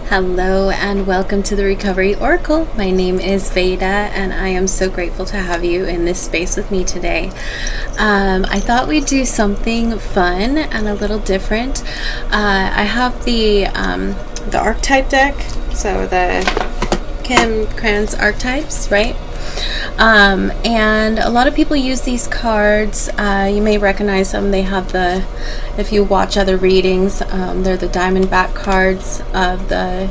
Hello and welcome to the Recovery Oracle. My name is Veda and I am so grateful to have you in this space with me today. I thought we'd do something fun and a little different. I have the archetype deck, so the Kim Kranz archetypes, right? And a lot of people use these cards. You may recognize them. They have if you watch other readings, they're the diamondback cards of the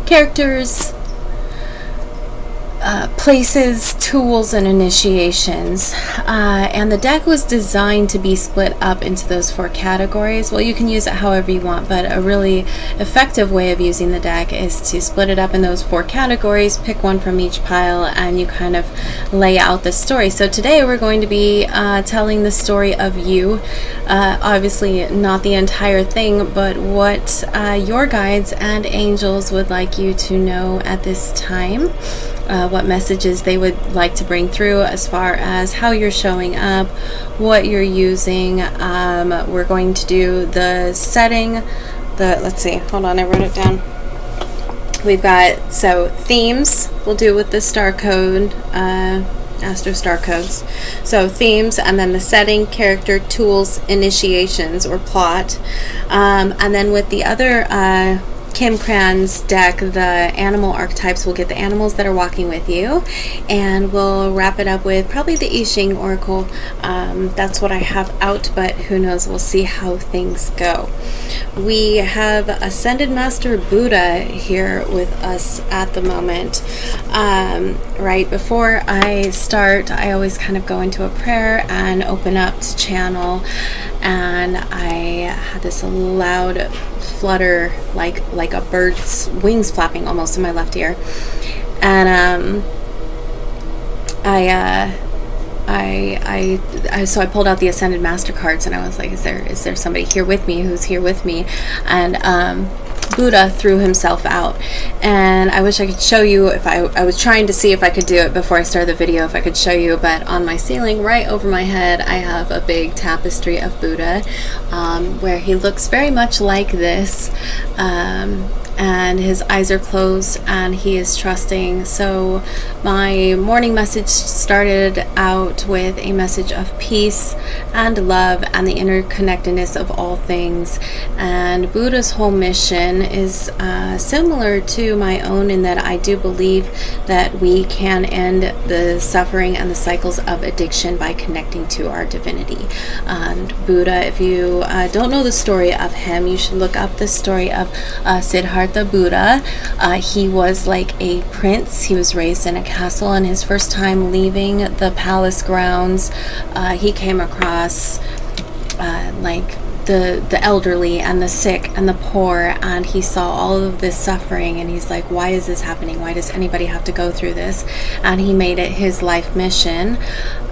characters, places, tools, and initiations. And the deck was designed to be split up into those 4 categories. Well, you can use it however you want, but a really effective way of using the deck is to split it up in those 4 categories, pick one from each pile, and you kind of lay out the story. So today we're going to be telling the story of you. Obviously not the entire thing, but what your guides and angels would like you to know at this time. What messages they would like to bring through as far as how you're showing up, what you're using. We're going to do the setting, let's see, hold on, I wrote it down. We've got, themes, we'll do with the star code, Astro Star Codes. So themes, and then the setting, character, tools, initiations, or plot. And then with the other Kim Kranz deck, the animal archetypes, will get the animals that are walking with you, and we'll wrap it up with probably the I Ching Oracle. That's what I have out, but who knows, we'll see how things go. We have Ascended Master Buddha here with us at the moment. Right before I start, I always kind of go into a prayer and open up to channel, and I had this loud flutter like a bird's wings flapping almost in my left ear, and so I pulled out the Ascended Master cards, and I was like, is there somebody here with me who's here with me? And Buddha threw himself out, and I wish I could show you. If I was trying to see if I could do it before I started the video, if I could show you, but on my ceiling right over my head I have a big tapestry of Buddha, where he looks very much like this, and his eyes are closed and he is trusting. So my morning message started out with a message of peace and love and the interconnectedness of all things. And Buddha's whole mission is similar to my own, in that I do believe that we can end the suffering and the cycles of addiction by connecting to our divinity. And Buddha, if you don't know the story of him, you should look up the story of Siddhartha Buddha. He was like a prince. He was raised in a castle, and his first time leaving the palace grounds, he came across the elderly and the sick and the poor, and he saw all of this suffering, and he's like, why is this happening? Why does anybody have to go through this? And he made it his life mission,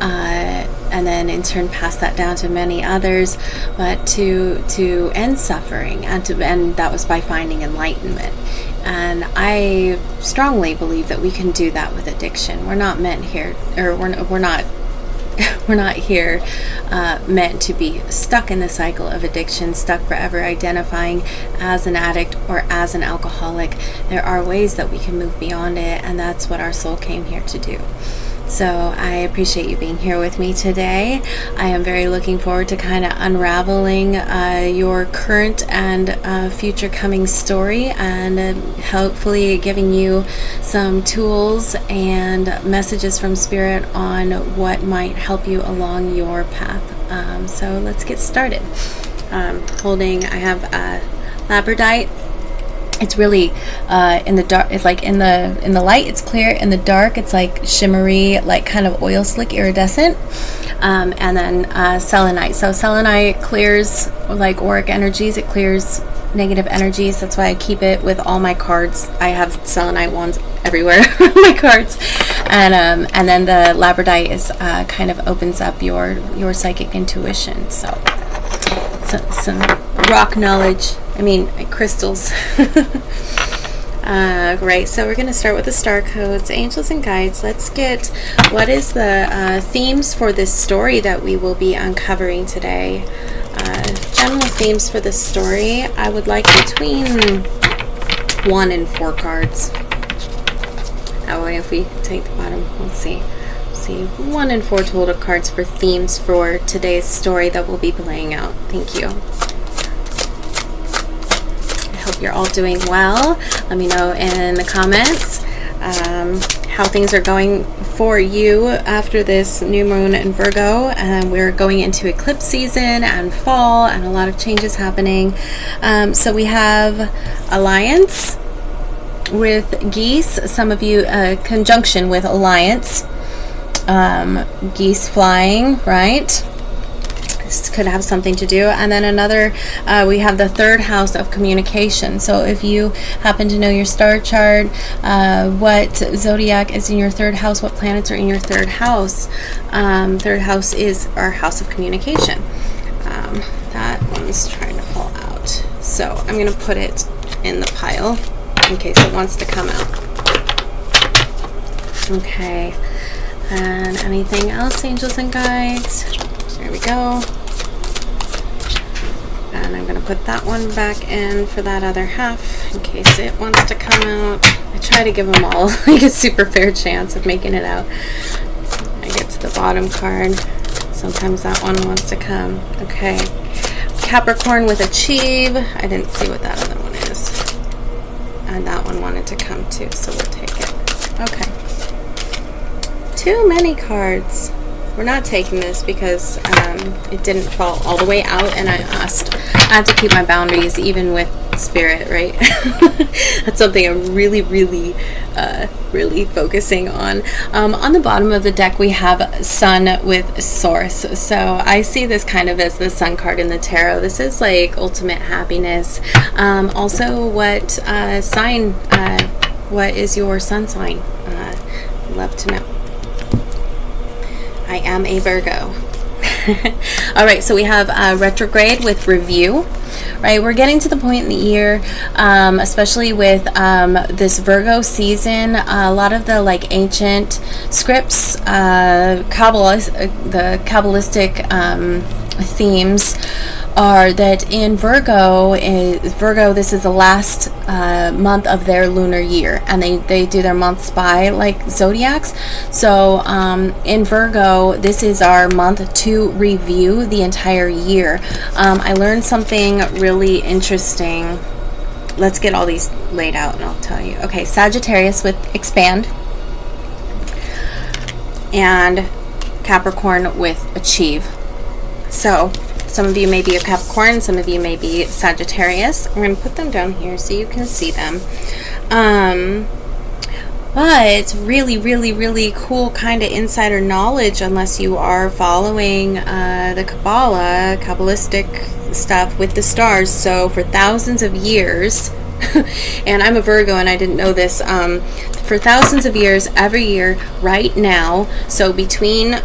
and then in turn passed that down to many others, but to end suffering, and that was by finding enlightenment. And I strongly believe that we can do that with addiction. We're not meant here, or we're not here meant to be stuck in the cycle of addiction, stuck forever identifying as an addict or as an alcoholic. There are ways that we can move beyond it, and that's what our soul came here to do. So I appreciate you being here with me today. I am very looking forward to kind of unraveling your current and future coming story, and hopefully giving you some tools and messages from Spirit on what might help you along your path. So let's get started. I have labradorite. It's really in the dark. It's like in the light, it's clear. In the dark, it's like shimmery, like kind of oil slick, iridescent. And then selenite. So selenite clears like auric energies. It clears negative energies. That's why I keep it with all my cards. I have selenite wands everywhere on my cards. And then the labradorite is kind of opens up your psychic intuition. So some rock knowledge. Crystals. Great. So we're going to start with the star codes, angels and guides. Let's get what is the themes for this story that we will be uncovering today. General themes for this story, I would like between 1 and 4 cards. That way, if we take the bottom, let's see. 1 and 4 total cards for themes for today's story that we'll be playing out. Thank you. I hope you're all doing well. Let me know in the comments how things are going for you after this new moon in Virgo. We're going into eclipse season and fall, and a lot of changes happening. So we have Alliance with geese. Some of you, conjunction with Alliance. Geese flying, right? This could have something to do. And then another, we have the 3rd house of communication. So if you happen to know your star chart, what zodiac is in your 3rd house, what planets are in your 3rd house. 3rd house is our house of communication. That one's trying to fall out. So I'm going to put it in the pile in case it wants to come out. Okay. And anything else, angels and guides? There we go. And I'm going to put that one back in for that other half in case it wants to come out. I try to give them all like a super fair chance of making it out. I get to the bottom card. Sometimes that one wants to come. Okay. Capricorn with Achieve. I didn't see what that other one is. And that one wanted to come too, so we'll take it. Okay. Too many cards. We're not taking this because it didn't fall all the way out, and I have to keep my boundaries even with spirit, right? That's something I'm really focusing on. On the bottom of the deck we have Sun with Source. So I see this kind of as the Sun card in the tarot. This is like ultimate happiness. Also, what sign, what is your sun sign? Love to know. I am a Virgo. All right, so we have retrograde with review. Right, we're getting to the point in the year, especially with this Virgo season. A lot of the like ancient scripts, the Kabbalistic themes are that in Virgo, this is the last month of their lunar year, and they do their months by like zodiacs. So in Virgo, this is our month to review the entire year. I learned something really interesting. Let's get all these laid out and I'll tell you. Okay, Sagittarius with expand, and Capricorn with achieve. So some of you may be a Capricorn, some of you may be Sagittarius. I'm going to put them down here so you can see them. But really cool kind of insider knowledge, unless you are following the Kabbalah, Kabbalistic stuff with the stars. So for thousands of years, and I'm a Virgo and I didn't know this, for thousands of years, every year, right now, so between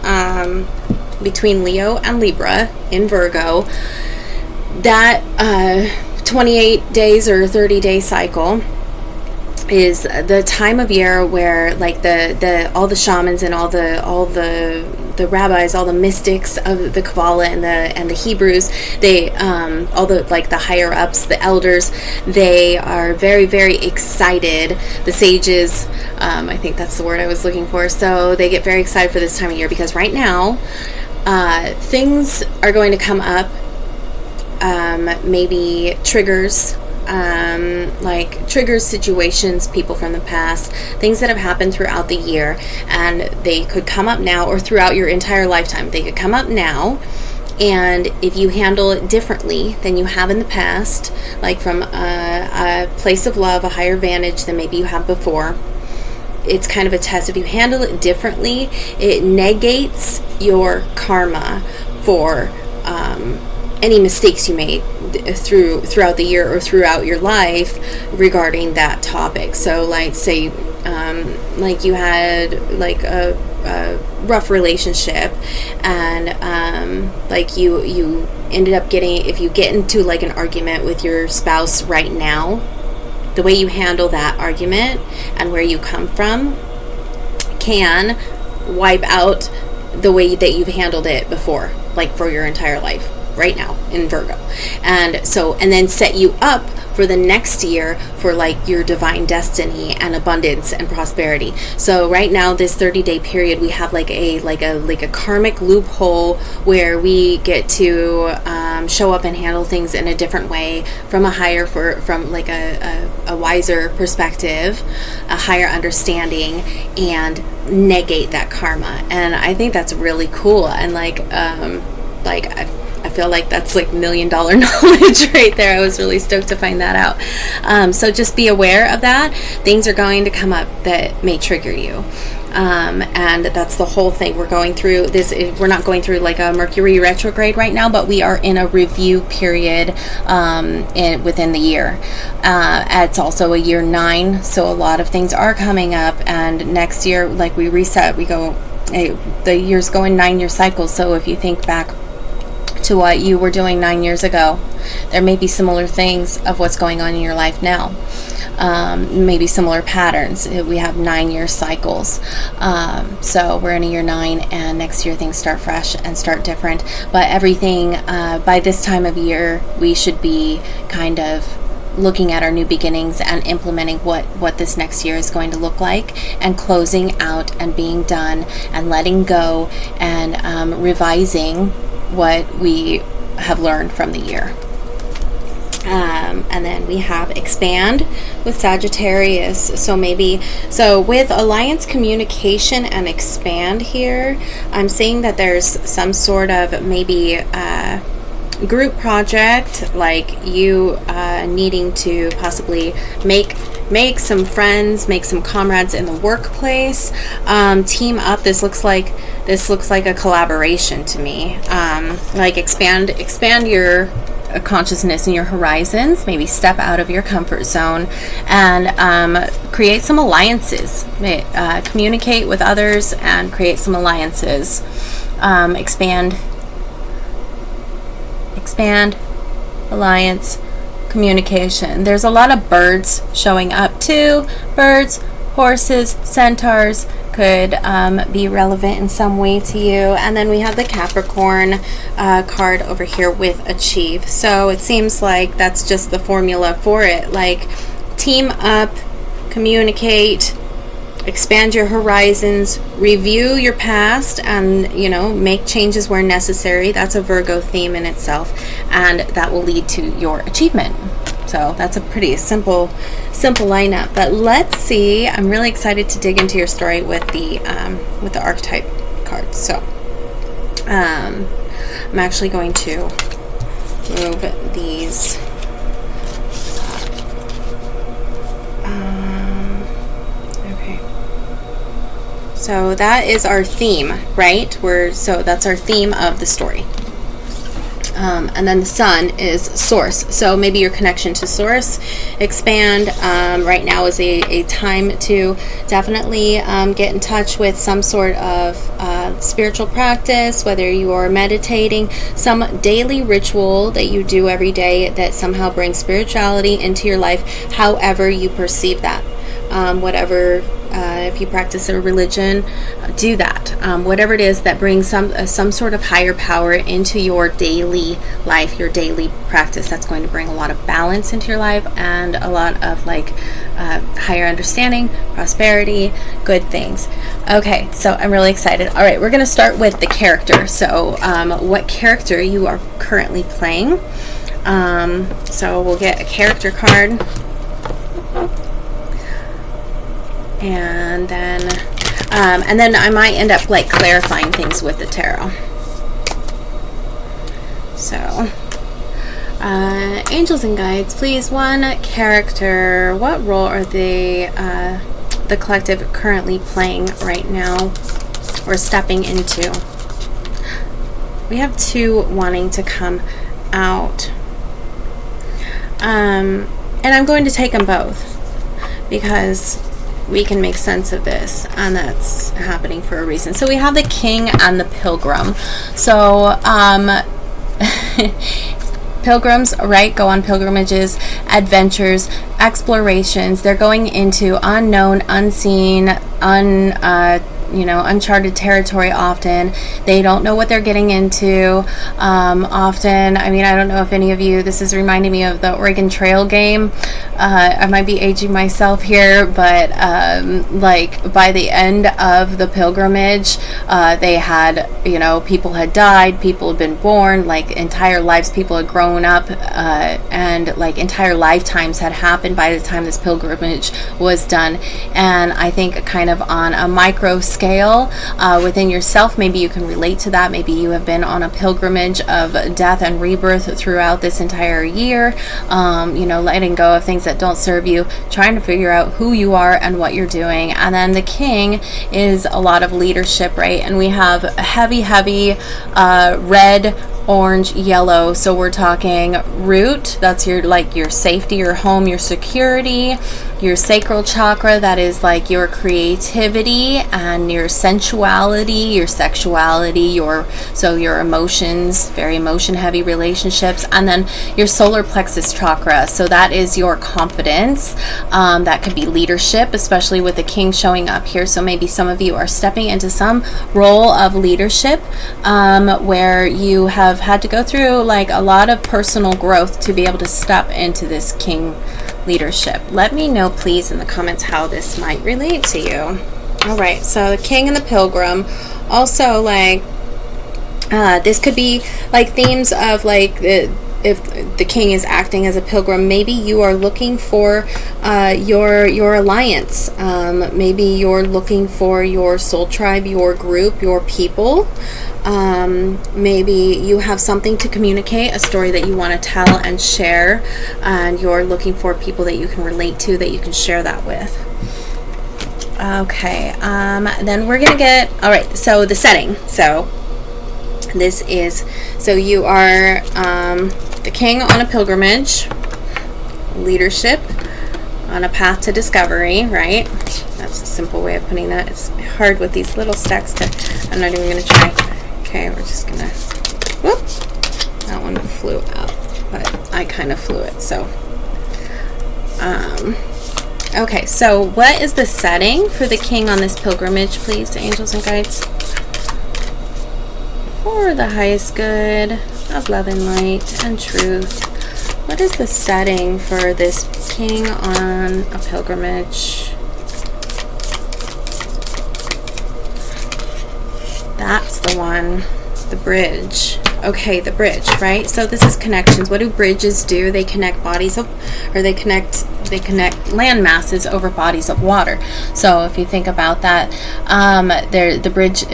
Leo and Libra in Virgo, that 28 days or 30-day cycle is the time of year where like the all the shamans and all the rabbis, all the mystics of the Kabbalah and the Hebrews, they all the like the higher ups, the elders, they are very excited. The sages, I think that's the word I was looking for. So they get very excited for this time of year because right now things are going to come up, maybe triggers, like triggers, situations, people from the past, things that have happened throughout the year, and they could come up now or throughout your entire lifetime. They could come up now, and if you handle it differently than you have in the past, like from a place of love, a higher vantage than maybe you have before, it's kind of a test. If you handle it differently, it negates your karma for any mistakes you made throughout the year or throughout your life regarding that topic. So like say like you had like a rough relationship, and like you ended up getting, if you get into like an argument with your spouse right now, the way you handle that argument and where you come from can wipe out the way that you've handled it before, like for your entire life. right now in Virgo. And then set you up for the next year for like your divine destiny and abundance and prosperity. So right now, this 30-day period, we have like a karmic loophole where we get to show up and handle things in a different way from from like a wiser perspective, a higher understanding, and negate that karma. And I think that's really cool. And I feel like that's like $1 million knowledge right there. I was really stoked to find that out. So just be aware of that. Things are going to come up that may trigger you. And that's the whole thing. We're going through this. We're not going through like a Mercury retrograde right now, but we are in a review period within the year. It's also a year 9, so a lot of things are coming up. And next year, like we reset, the years go in 9-year cycles. So if you think back to what you were doing 9 years ago, there may be similar things of what's going on in your life now. Maybe similar patterns. We have 9-year cycles. So we're in a year 9, and next year things start fresh and start different. But everything, by this time of year, we should be kind of looking at our new beginnings and implementing what this next year is going to look like, and closing out and being done and letting go and revising what we have learned from the year. And then we have expand with Sagittarius. So with alliance communication and expand here, I'm seeing that there's some sort of maybe group project, like you needing to possibly make some friends, make some comrades in the workplace, team up. This looks like a collaboration to me. Like expand your consciousness and your horizons, maybe step out of your comfort zone and create some alliances, communicate with others and create some alliances. Expand, alliance, communication. There's a lot of birds showing up too. Birds, horses, centaurs could be relevant in some way to you. And then we have the Capricorn card over here with achieve. So it seems like that's just the formula for it. Like team up, communicate, expand your horizons, review your past, and make changes where necessary. That's a Virgo theme in itself, and that will lead to your achievement. So that's a pretty simple lineup. But let's see. I'm really excited to dig into your story with the archetype cards. So I'm actually going to move these. So that is our theme, right? That's our theme of the story. And then the sun is source. So maybe your connection to source, expand. Right now is a time to definitely get in touch with some sort of spiritual practice, whether you are meditating, some daily ritual that you do every day that somehow brings spirituality into your life, however you perceive that. If you practice a religion, do that. Whatever it is that brings some sort of higher power into your daily life, your daily practice, that's going to bring a lot of balance into your life and a lot of higher understanding, prosperity, good things. Okay, so I'm really excited. All right, we're going to start with the character. So what character you are currently playing. So we'll get a character card. And then I might end up clarifying things with the tarot. So, angels and guides, please. One character. What role are they, the collective, currently playing right now, or stepping into? We have 2 wanting to come out, and I'm going to take them both because we can make sense of this, and that's happening for a reason. So we have the King and the Pilgrim. So pilgrims, right, go on pilgrimages, adventures, explorations. They're going into unknown, unseen, uncharted territory often. They don't know what they're getting into. Often, I mean, I don't know if any of you, this is reminding me of the Oregon Trail game. I might be aging myself here, but like by the end of the pilgrimage, they had, people had died, people had been born, like entire lives, people had grown up, and like entire lifetimes had happened by the time this pilgrimage was done. And I think kind of on a micro scale within yourself, maybe you can relate to that. Maybe you have been on a pilgrimage of death and rebirth throughout this entire year, letting go of things that don't serve you, trying to figure out who you are and what you're doing. And then the king is a lot of leadership, right? And we have heavy red, orange, yellow. So we're talking root, that's your safety, your home, your security, your sacral chakra, that is like your creativity and your sensuality, your sexuality, your emotions, very emotion heavy relationships. And then your solar plexus chakra, so that is your confidence. That could be leadership, especially with the king showing up here. So maybe some of you are stepping into some role of leadership where you have had to go through like a lot of personal growth to be able to step into this king leadership. Let me know please in the comments how this might relate to you. All right, so the king and the pilgrim, also like this could be like themes of like if the king is acting as a pilgrim, maybe you are looking for your alliance. Maybe you're looking for your soul tribe, your group, your people. Maybe you have something to communicate, a story that you want to tell and share, and you're looking for people that you can relate to, that you can share that with. Okay, then we're gonna get, all right, so the setting. So this is, so you are the king on a pilgrimage, leadership, on a path to discovery, right? That's a simple way of putting that. It's hard with these little stacks I'm not even gonna try. Okay, we're just gonna, whoop, that one flew out, but I kind of flew it, so. Okay, so what is the setting for the king on this pilgrimage, please, angels and guides? For the highest good of love and light and truth. What is the setting for this king on a pilgrimage? That's the one, the bridge. Okay, the bridge, right? So this is connections. What do bridges do? They connect bodies of, or they connect land masses over bodies of water. So if you think about that, the bridge,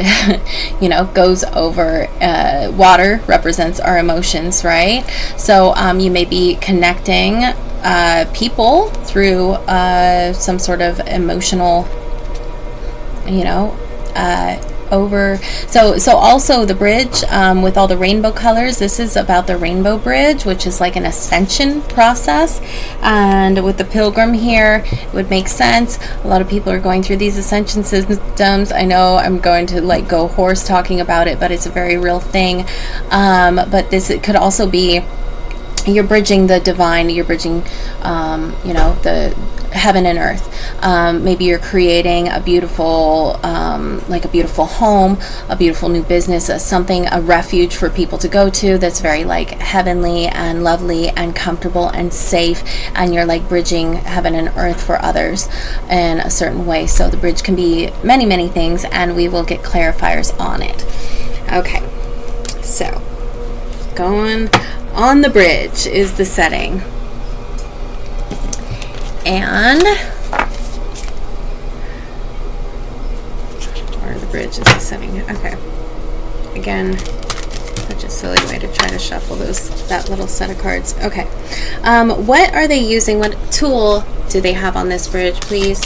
goes over water, represents our emotions, right? So you may be connecting people through some sort of emotional, over. So also the bridge with all the rainbow colors, this is about the rainbow bridge, which is like an ascension process. And with the pilgrim here, it would make sense. A lot of people are going through these ascension systems. I know I'm going to like go hoarse talking about it, but it's a very real thing. But this, it could also be, you're bridging the divine, you're bridging the heaven and earth. Maybe you're creating a beautiful like a beautiful home, a beautiful new business, a refuge for people to go to that's very like heavenly and lovely and comfortable and safe, and you're like bridging heaven and earth for others in a certain way. So the bridge can be many things, and we will get clarifiers on it. Okay, so going on the bridge is the setting. And or the bridge is the setting. Okay. Again, such a silly way to try to shuffle that little set of cards. Okay. What are they using? What tool do they have on this bridge, please?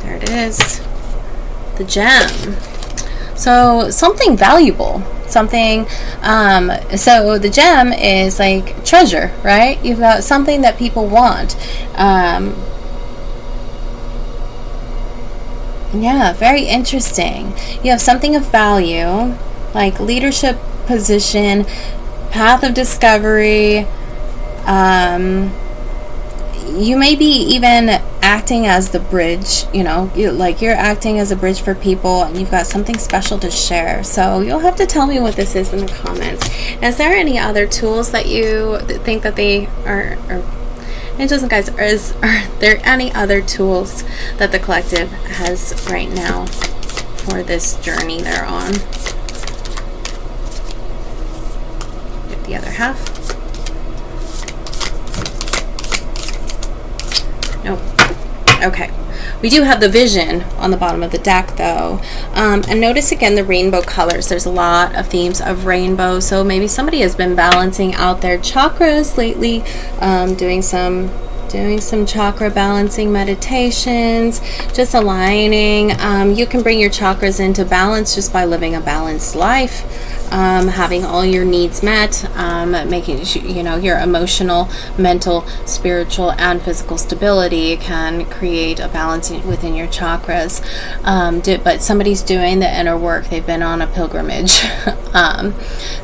There it is. The gem. So something valuable. Something, so the gem is like treasure, right? You've got something that people want. Yeah, very interesting. You have something of value, like leadership position, path of discovery, you may be even acting as the bridge, you're acting as a bridge for people, and you've got something special to share. So you'll have to tell me what this is in the comments. Is there any other tools that you think that they are, or angels and guides, are there any other tools that the collective has right now for this journey they're on? Get the other half. Nope. Okay. We do have the vision on the bottom of the deck, though. And notice again the rainbow colors. There's a lot of themes of rainbow. So maybe somebody has been balancing out their chakras lately, doing some chakra balancing meditations, just aligning. You can bring your chakras into balance just by living a balanced life, having all your needs met, making your emotional, mental, spiritual, and physical stability can create a balance within your chakras. But somebody's doing the inner work. They've been on a pilgrimage.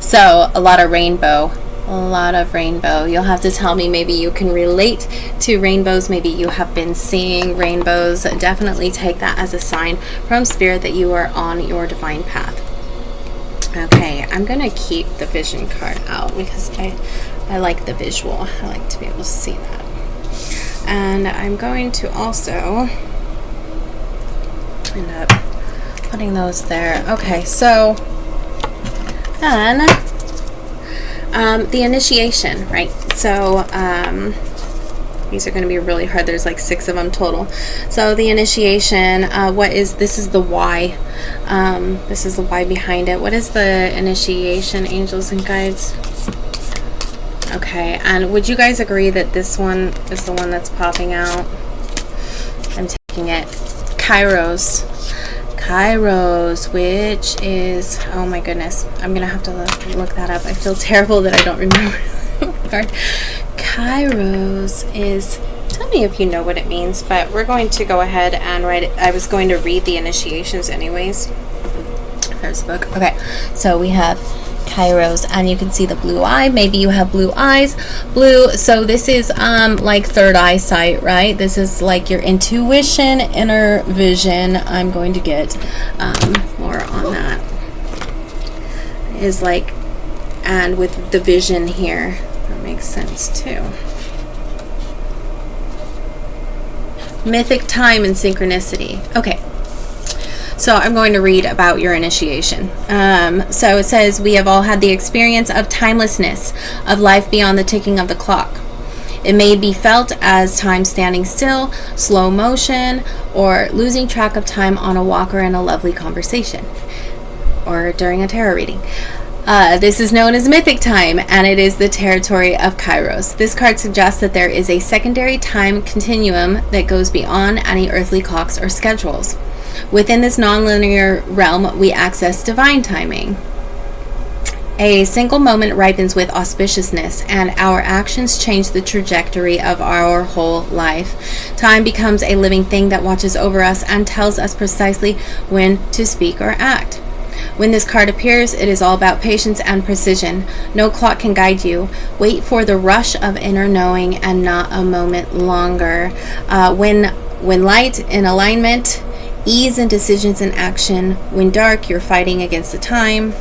So a lot of rainbow. You'll have to tell me, maybe you can relate to rainbows, maybe you have been seeing rainbows. Definitely take that as a sign from spirit that you are on your divine path. Okay, I'm gonna keep the vision card out because I like the visual. I like to be able to see that. And I'm going to also end up putting those there. Okay, so then the initiation, right? So these are going to be really hard. There's like 6 of them total. So the initiation, this is the why. This is the why behind it. What is the initiation, angels and guides? Okay, and would you guys agree that this one is the one that's popping out? I'm taking it. Kairos, which is, oh my goodness, I'm gonna have to look that up. I feel terrible that I don't remember. Kairos is, tell me if you know what it means, but we're going to go ahead and write it. I was going to read the initiations anyways. There's the book. Okay, so we have Kairos, and you can see the blue eye. Maybe you have blue eyes. Blue, so this is like third eyesight, right? This is like your intuition, inner vision. I'm going to get more on that. Is like, and with the vision here, that makes sense too. Mythic time and synchronicity. Okay. So I'm going to read about your initiation. So it says, we have all had the experience of timelessness, of life beyond the ticking of the clock. It may be felt as time standing still, slow motion, or losing track of time on a walk or in a lovely conversation, or during a tarot reading. This is known as mythic time, and it is the territory of Kairos. This card suggests that there is a secondary time continuum that goes beyond any earthly clocks or schedules. Within this nonlinear realm, we access divine timing. A single moment ripens with auspiciousness, and our actions change the trajectory of our whole life. Time becomes a living thing that watches over us and tells us precisely when to speak or act. When this card appears, it is all about patience and precision. No clock can guide you. Wait for the rush of inner knowing and not a moment longer. When light in alignment, ease in decisions and action. When dark, you're fighting against the time.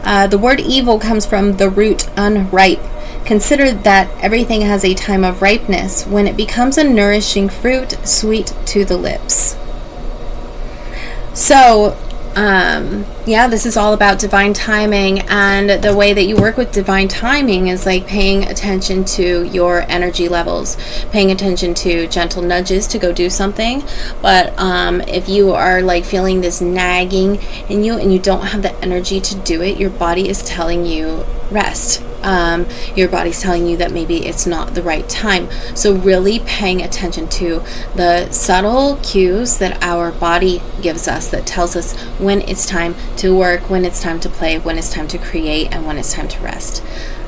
The word evil comes from the root unripe. Consider that everything has a time of ripeness when it becomes a nourishing fruit, sweet to the lips. So, this is all about divine timing, and the way that you work with divine timing is like paying attention to your energy levels, paying attention to gentle nudges to go do something. But if you are like feeling this nagging in you and you don't have the energy to do it, your body is telling you rest. Your body's telling you that maybe it's not the right time. So really paying attention to the subtle cues that our body gives us that tells us when it's time to work, when it's time to play, when it's time to create, and when it's time to rest.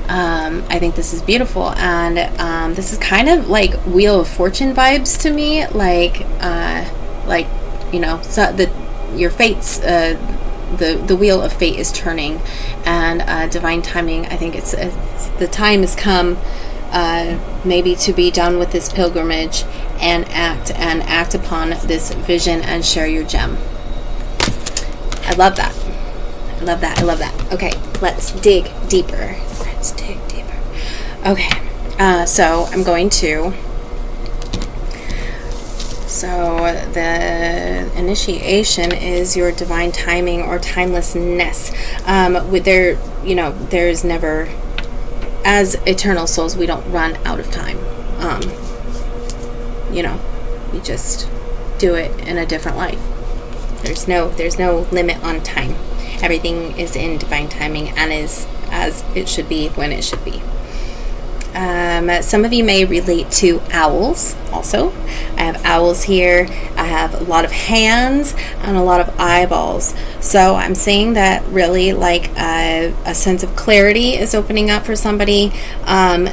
I think this is beautiful, and this is kind of like Wheel of Fortune vibes to me, your fates, the wheel of fate is turning, and divine timing, I think it's the time has come maybe to be done with this pilgrimage and act upon this vision and share your gem. I love that. I love that. I love that. Okay, let's dig deeper. Let's dig deeper. Okay, so I'm going to... So the initiation is your divine timing or timelessness. There's never, as eternal souls, we don't run out of time. We just do it in a different life. There's no limit on time. Everything is in divine timing and is as it should be when it should be. Some of you may relate to owls also. I have owls here. I have a lot of hands and a lot of eyeballs. So I'm saying that really like a sense of clarity is opening up for somebody.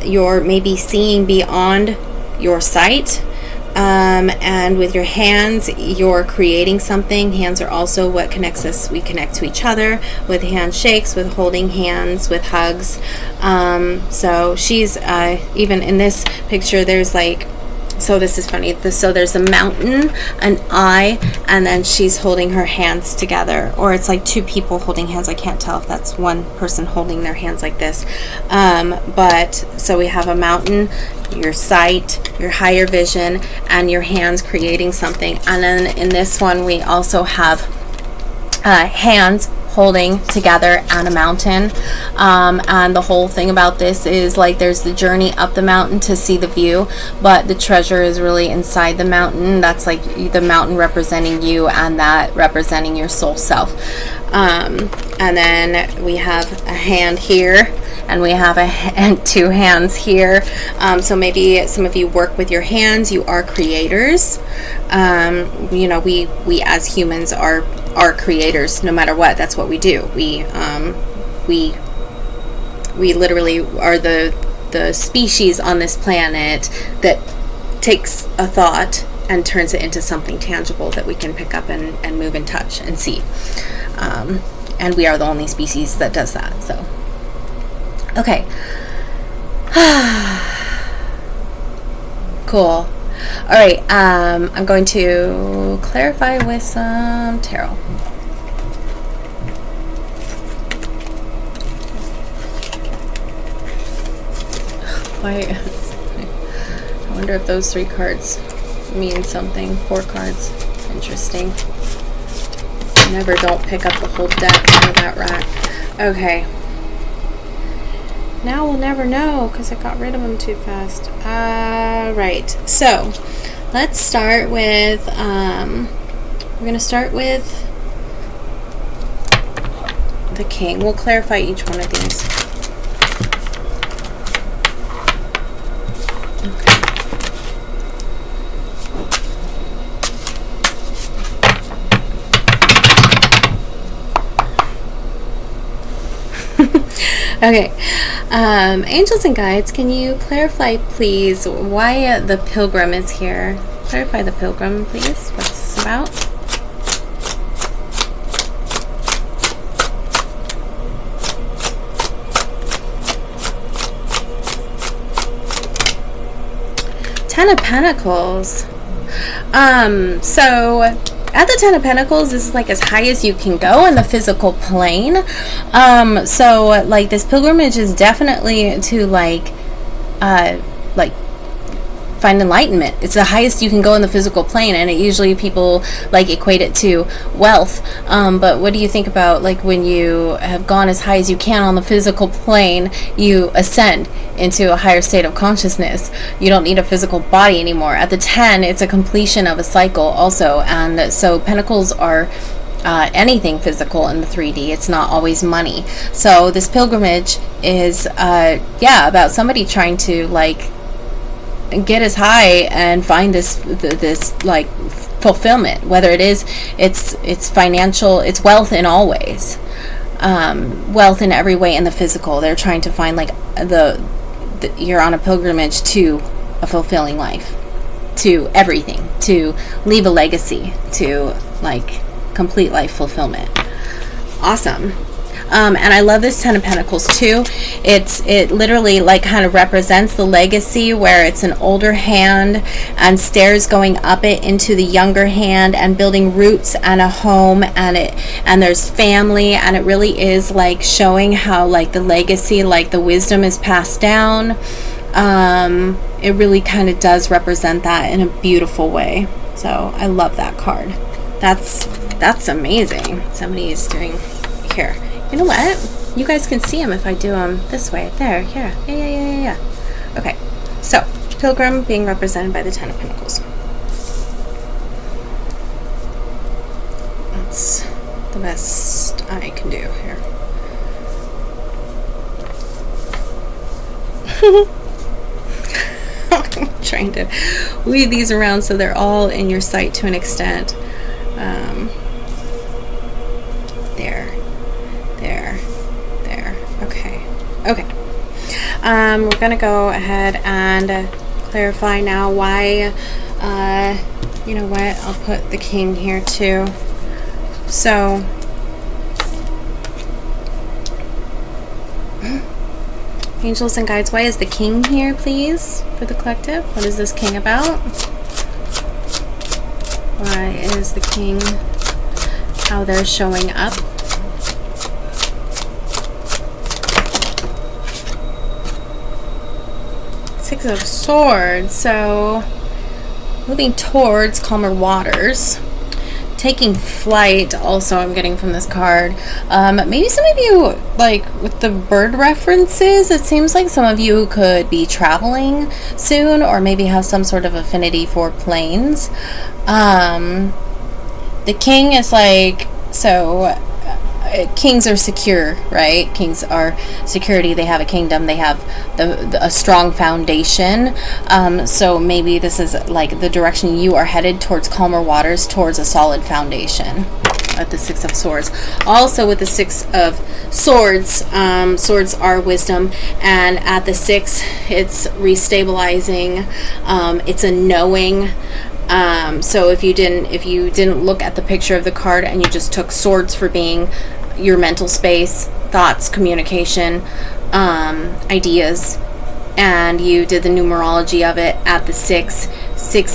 You're maybe seeing beyond your sight. And with your hands, you're creating something. Hands are also what connects us. We connect to each other with handshakes, with holding hands, with hugs. So she's, even in this picture, there's like, so this is funny. So there's a mountain, an eye, and then she's holding her hands together. Or it's like two people holding hands. I can't tell if that's one person holding their hands like this. But so we have a mountain, your sight, your higher vision, and your hands creating something. And then in this one, we also have hands holding together and a mountain. And the whole thing about this is like there's the journey up the mountain to see the view, but the treasure is really inside the mountain. That's like the mountain representing you and that representing your soul self. And then we have a hand here and we have two hands here. So maybe some of you work with your hands. You are creators. We as humans are creators no matter what. That's what we do. We literally are the species on this planet that takes a thought and turns it into something tangible that we can pick up and move and touch and see. And we are the only species that does that. So, okay. Cool. All right. I'm going to clarify with some tarot. Why? I wonder if those 3 cards mean something. 4 cards. Interesting. Never don't pick up the whole deck for that rack. Okay. Now we'll never know because I got rid of them too fast. Right. So let's start with, we're going to start with the King. We'll clarify each one of these. Okay, angels and guides, can you clarify, please, why the pilgrim is here? Clarify the pilgrim, please. What's this about? Ten of Pentacles. So at the Ten of Pentacles, this is like as high as you can go in the physical plane. So like this pilgrimage is definitely to like find enlightenment. It's the highest you can go in the physical plane, and it usually people like equate it to wealth. But what do you think about like when you have gone as high as you can on the physical plane, you ascend into a higher state of consciousness. You don't need a physical body anymore. At the 10, it's a completion of a cycle also, and so Pentacles are anything physical in the 3D. It's not always money. So this pilgrimage is about somebody trying to like get as high and find this like fulfillment, whether it's financial, it's wealth in all ways, wealth in every way in the physical. They're trying to find like you're on a pilgrimage to a fulfilling life, to everything, to leave a legacy, to like complete life fulfillment. Awesome. And I love this Ten of Pentacles too. It literally like kind of represents the legacy, where it's an older hand and stairs going up it into the younger hand, and building roots and a home, and there's family, and it really is like showing how like the legacy, like the wisdom is passed down. It really kind of does represent that in a beautiful way. So I love that card. That's amazing. Somebody is doing here. You know what? You guys can see them if I do them this way. There. Here. Yeah. Okay. So Pilgrim being represented by the Ten of Pentacles. That's the best I can do here. I'm trying to weave these around so they're all in your sight to an extent. There. Okay. We're gonna go ahead and clarify now why. You know what? I'll put the King here too. So. Angels and guides, why is the King here, please, for the collective? What is this King about? Why is the King, how they're showing up? Six of Swords, so moving towards calmer waters. Taking flight, also I'm getting from this card. Maybe some of you, like with the bird references, it seems like some of you could be traveling soon, or maybe have some sort of affinity for planes. The King is like, so kings are secure, right? Kings are security. They have a kingdom. They have a strong foundation. So maybe this is like the direction you are headed, towards calmer waters, towards a solid foundation. At the Six of Swords. Also with the Six of Swords, swords are wisdom, and at the Six, it's restabilizing. It's a knowing. So if you didn't look at the picture of the card and you just took swords for being your mental space, thoughts, communication, ideas, and you did the numerology of it at the Six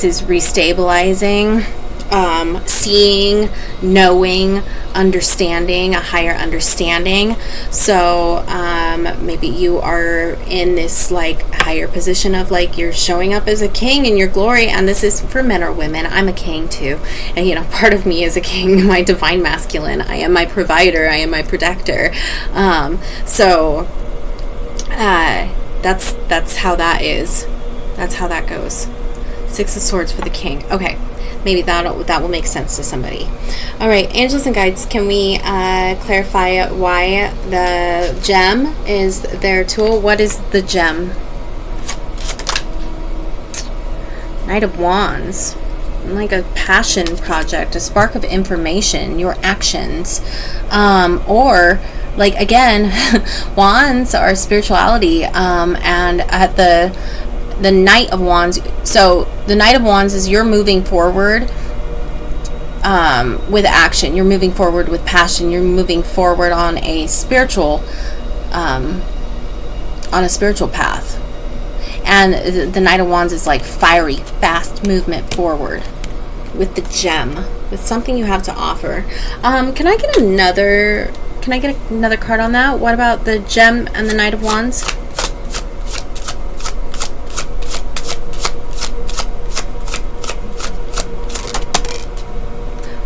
is restabilizing, seeing, knowing, understanding, a higher understanding. So maybe you are in this like higher position of like you're showing up as a king in your glory, and this is for men or women. I'm a king too, and you know, part of me is a king, my divine masculine. I am my provider, I am my protector. So that's how that is. That's how that goes. Six of Swords for the King. Okay. Maybe that will make sense to somebody. All right, angels and guides, can we clarify why the gem is their tool? What is the gem? Knight of Wands. Like a passion project, a spark of information, your actions. Or, like, again, wands are spirituality. And at the Knight of Wands, so the Knight of Wands is you're moving forward with action, you're moving forward with passion, you're moving forward on a spiritual path, and the Knight of Wands is like fiery, fast movement forward with the gem, with something you have to offer. Can I get another card on that? What about the gem and the Knight of Wands?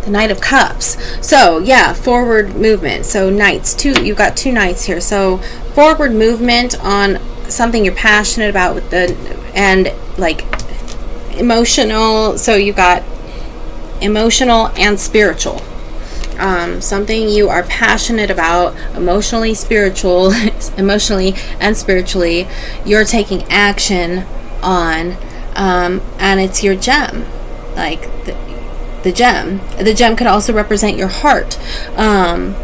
The Knight of Cups. So yeah, forward movement. So knights, you've got two knights here. So forward movement on something you're passionate about with and like emotional. So you've got emotional and spiritual. Something you are passionate about, emotionally and spiritually, you're taking action on, and it's your gem. Like the gem could also represent your heart.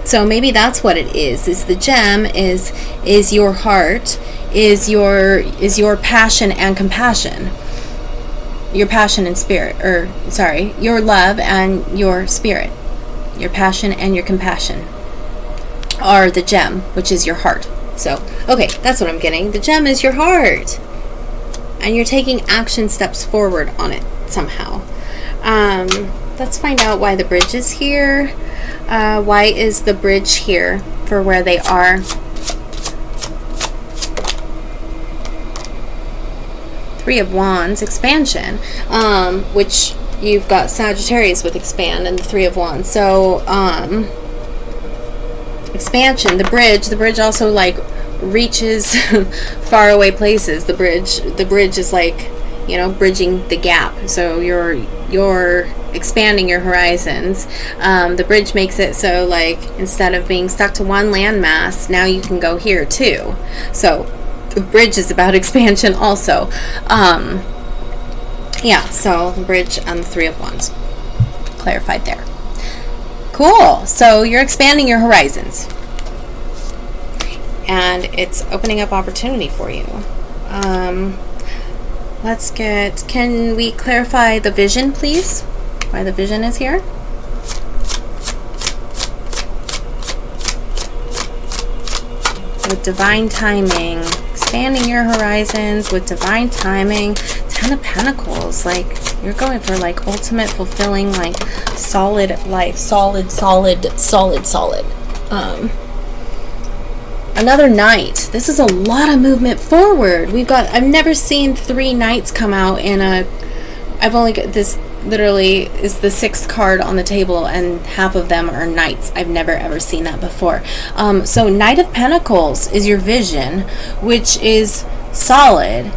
So maybe that's what it is the gem is your heart, is your passion and compassion, your passion and spirit, or sorry, your love and your spirit, your passion and your compassion. are the gem, which is your heart. So, okay, that's what I'm getting. The gem is your heart. And you're taking action steps forward on it somehow. Let's find out why the bridge is here. Why is the bridge here for where they are? Three of Wands, expansion, which you've got Sagittarius with expand and the Three of Wands. So, expansion, the bridge also like reaches far away places. The bridge is like, you know, bridging the gap. So you're expanding your horizons. The bridge makes it so like instead of being stuck to one landmass, now you can go here too. So the bridge is about expansion also. Yeah, so the bridge and the Three of Wands clarified there. Cool. So you're expanding your horizons. And it's opening up opportunity for you. Can we clarify the vision, please? Why the vision is here? With divine timing. Expanding your horizons with divine timing. Ten of Pentacles. Like, you're going for like ultimate fulfilling, like solid life. Solid. Another knight. This is a lot of movement forward. I've never seen 3 knights come out in a, I've only got this, literally is the 6th card on the table and half of them are knights. I've never ever seen that before. So Knight of Pentacles is your vision, which is solid.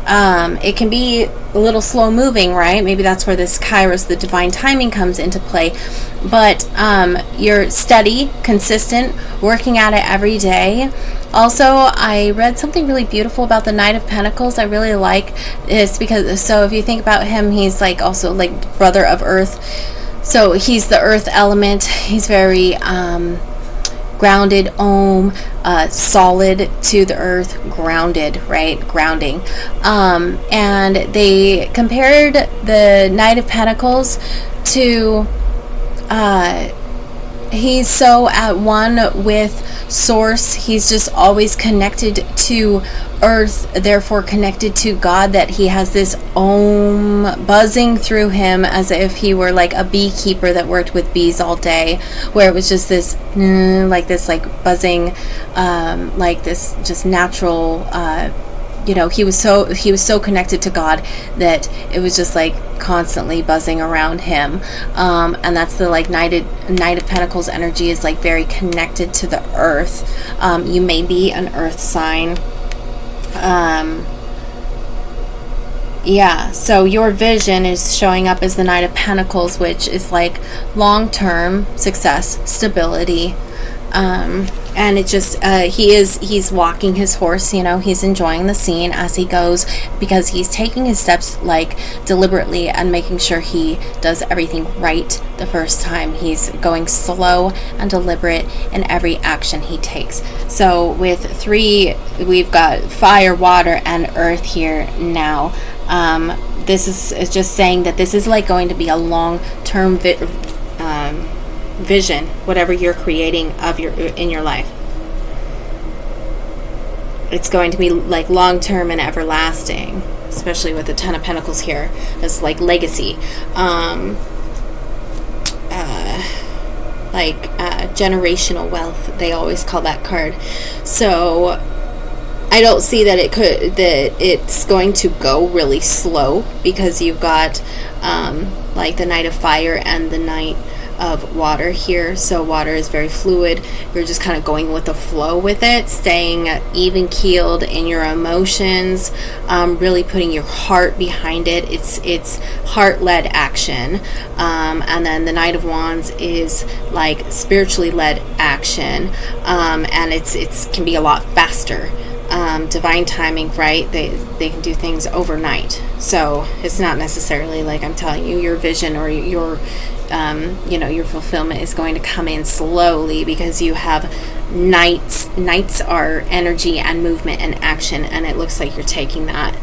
It can be a little slow moving, right? Maybe that's where this Kairos, the divine timing, comes into play. But you're steady, consistent, working at it every day. Also, I read something really beautiful about the Knight of Pentacles. I really like this because, so if you think about him, he's like also like brother of Earth. So he's the Earth element. He's very grounded, solid to the earth, grounded, right? Grounding. And they compared the Knight of Pentacles to, he's so at one with Source. He's just always connected to Earth, therefore connected to God, that he has this buzzing through him as if he were like a beekeeper that worked with bees all day, where it was just this like this like buzzing, like this just natural, you know, he was so connected to God that it was just like constantly buzzing around him. And that's the like Knight of Pentacles energy, is like very connected to the earth. You may be an earth sign. Yeah, so your vision is showing up as the Knight of Pentacles, which is like long-term success, stability. And it just, he's walking his horse, you know, he's enjoying the scene as he goes, because he's taking his steps like deliberately and making sure he does everything right the first time. He's going slow and deliberate in every action he takes. So with 3, we've got fire, water, and earth here now. This is just saying that this is like going to be a long-term vision, whatever you're creating in your life. It's going to be like long-term and everlasting, especially with the Ten of Pentacles here. It's like legacy, generational wealth, they always call that card. So I don't see that it's going to go really slow, because you've got like the Knight of Fire and the Knight of Water here. So water is very fluid. You're just kind of going with the flow with it, staying even keeled in your emotions, really putting your heart behind it. It's heart-led action. And then the Knight of Wands is like spiritually led action, and it can be a lot faster. Divine timing, right? They can do things overnight. So it's not necessarily like I'm telling you your vision or your your fulfillment is going to come in slowly, because you have knights. Knights are energy and movement and action, and it looks like you're taking that.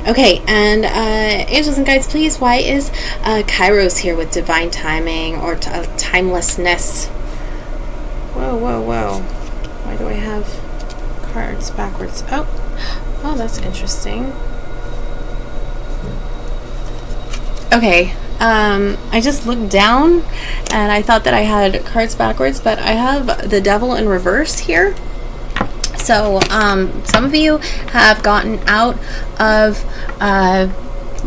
Okay, and angels and guides, please, why is Kairos here with divine timing or timelessness? Whoa. Why do I have cards backwards? Oh, that's interesting. Okay, I just looked down and I thought that I had cards backwards, but I have the Devil in reverse here. So some of you have gotten out of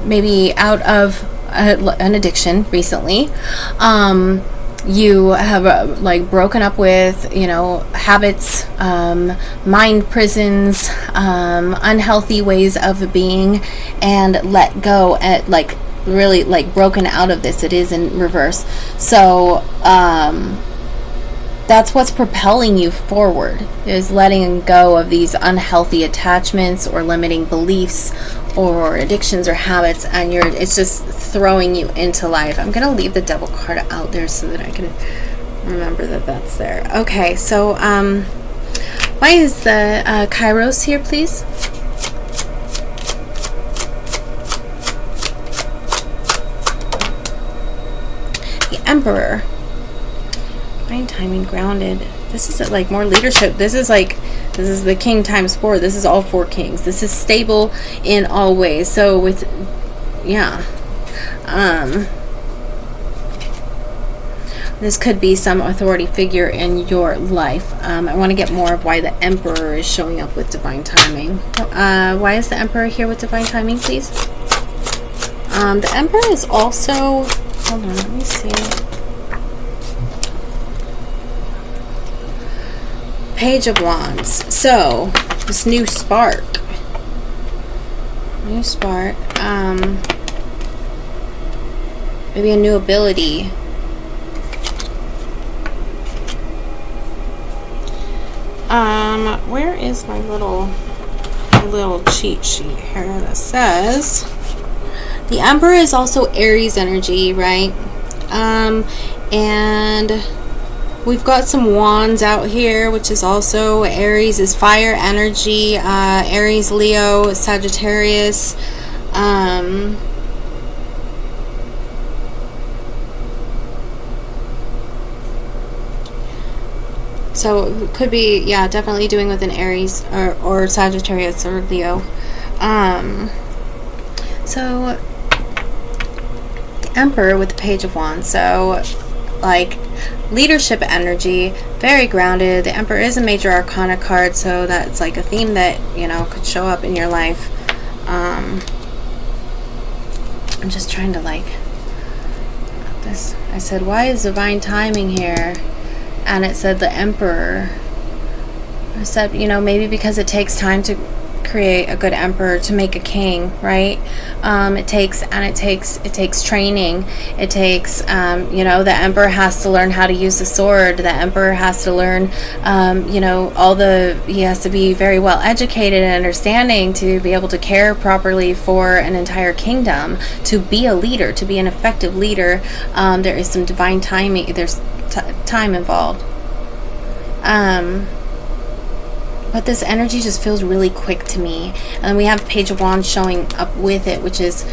maybe out of an addiction recently. You have like broken up with, you know, habits, mind prisons, unhealthy ways of being, and let go at like really like broken out of this. It is in reverse. So that's what's propelling you forward, is letting go of these unhealthy attachments or limiting beliefs or addictions or habits, and it's just throwing you into life. I'm gonna leave the Devil card out there so that I can remember that that's there. Okay, so why is the Kairos here, please? The Emperor. Fine timing, grounded. This is like more leadership. This is the King times 4. This is all 4 kings. This is stable in all ways. So with, yeah, this could be some authority figure in your life. I want to get more of why the Emperor is showing up with divine timing. Why is the Emperor here with divine timing, please? The Emperor is also, hold on, let me see. Page of Wands. So this new spark, maybe a new ability. Where is my little cheat sheet here that says the Emperor is also Aries energy, right? And we've got some wands out here, which is also Aries is fire energy, Aries, Leo, Sagittarius. So it could be, yeah, definitely doing with an Aries or Sagittarius or Leo. So Emperor with the Page of Wands. So like leadership energy, very grounded. The Emperor is a major arcana card, so that's like a theme that, you know, could show up in your life. I'm just trying to like this. I said, why is divine timing here? And it said the Emperor. I said, you know, maybe because it takes time to create a good emperor, to make a king, right? It takes training. It takes, you know, the emperor has to learn how to use the sword. The emperor has to learn, you know, he has to be very well educated and understanding to be able to care properly for an entire kingdom, to be a leader, to be an effective leader. There is some divine timing. There's time involved. But this energy just feels really quick to me. And we have Page of Wands showing up with it, which is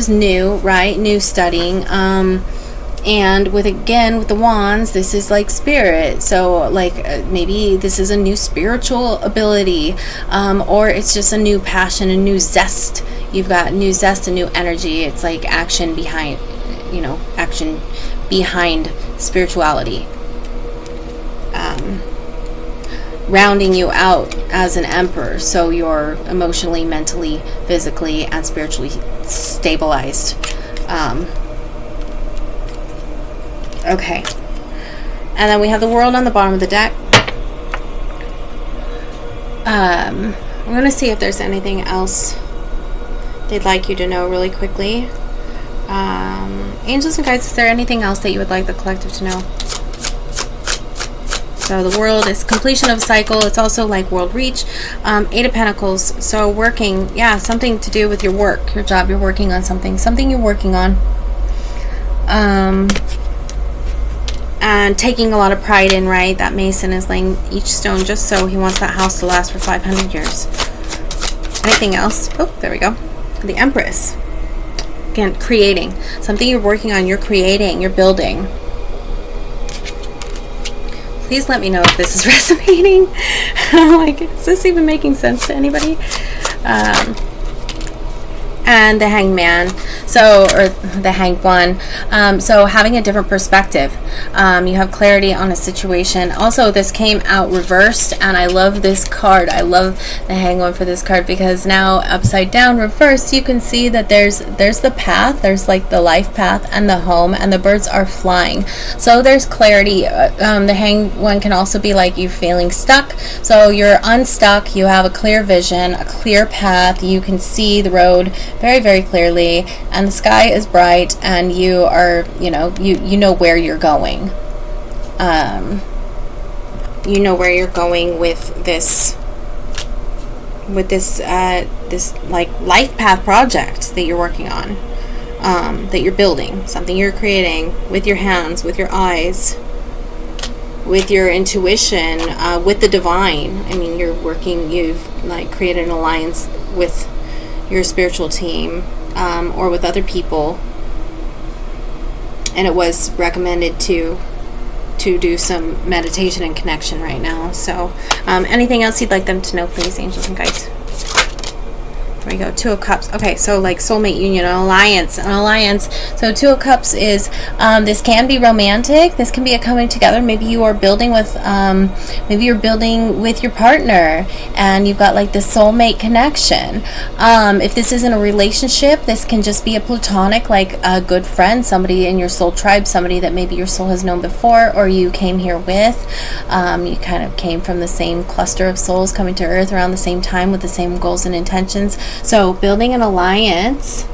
new, right? New studying. And with the wands, this is like spirit. So like maybe this is a new spiritual ability, or it's just a new passion, a new zest. You've got new zest and new energy. It's like action behind spirituality. Rounding you out as an emperor, so you're emotionally, mentally, physically, and spiritually stabilized. Okay, and then we have the World on the bottom of the deck. I'm going to see if there's anything else they'd like you to know really quickly. Angels and guides, is there anything else that you would like the collective to know? So the World is completion of a cycle. It's also like world reach. 8 of Pentacles. So working, yeah, something to do with your work, your job. You're working on something you're working on. And taking a lot of pride in, right? That Mason is laying each stone just so he wants that house to last for 500 years. Anything else? Oh, there we go. The Empress. Again, creating. Something you're working on, you're creating, you're building. Please let me know if this is resonating. I'm like, is this even making sense to anybody? And the Hangman, or the Hanged One. So having a different perspective. You have clarity on a situation. Also, this came out reversed, and I love this card. I love the Hanged One for this card, because now upside down, reversed, you can see that there's the path, there's like the life path and the home, and the birds are flying. So there's clarity. The Hanged One can also be like you feeling stuck. So you're unstuck, you have a clear vision, a clear path, you can see the road very, very clearly, and the sky is bright, and you are, you know where you're going. You know where you're going with this like life path project that you're working on, that you're building, something you're creating with your hands, with your eyes, with your intuition, with the divine. I mean, you've like created an alliance with your spiritual team, or with other people, and it was recommended to do some meditation and connection right now. So anything else you'd like them to know, please, angels and guides? There we go. Two of Cups. Okay, so like soulmate union, an alliance. So Two of Cups is, this can be romantic. This can be a coming together. Maybe you are building with, maybe you're building with your partner, and you've got like this soulmate connection. If this isn't a relationship, this can just be a platonic, like a good friend, somebody in your soul tribe, somebody that maybe your soul has known before, or you came here with. You kind of came from the same cluster of souls coming to Earth around the same time with the same goals and intentions. So building an alliance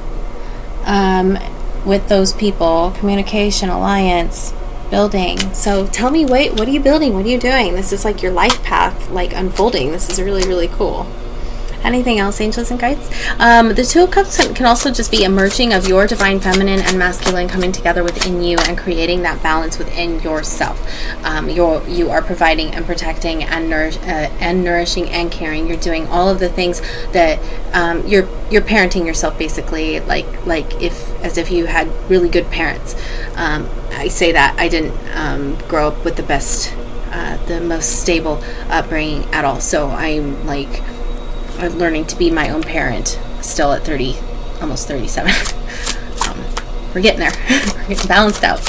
with those people, communication, alliance, building. So tell me, wait, what are you building? What are you doing? This is like your life path, like unfolding. This is really, really cool. Anything else, angels and guides? The Two of Cups can also just be a merging of your divine feminine and masculine coming together within you and creating that balance within yourself. You are providing and protecting and nourishing and caring. You're doing all of the things that you're parenting yourself, basically, like as if you had really good parents. I say that I didn't grow up with the most stable upbringing at all. So I'm like learning to be my own parent still at 30, almost 37. We're getting there. We're getting balanced out.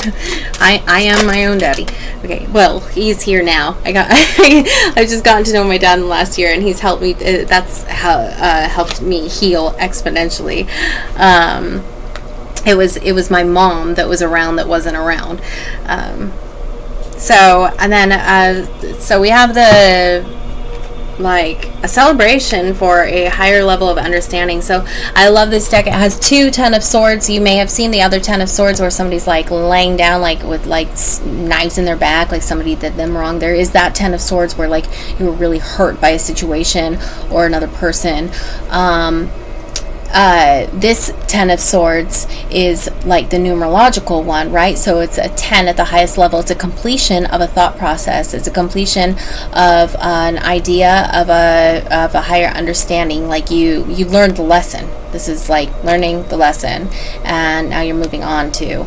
I am my own daddy. Okay, well, he's here now. I've just gotten to know my dad in the last year, and he's helped me. That's how helped me heal exponentially. It was my mom that was around that wasn't around. So we have like a celebration for a higher level of understanding. So I love this deck. It has 2 Ten of Swords. You may have seen the other Ten of Swords where somebody's like laying down like with like knives in their back, like somebody did them wrong. There is that Ten of Swords where like you were really hurt by a situation or another person. This Ten of Swords is like the numerological one, right? So it's a 10 at the highest level. It's a completion of a thought process. It's a completion of an idea of a higher understanding. Like you learned the lesson. This is like learning the lesson, and now you're moving on to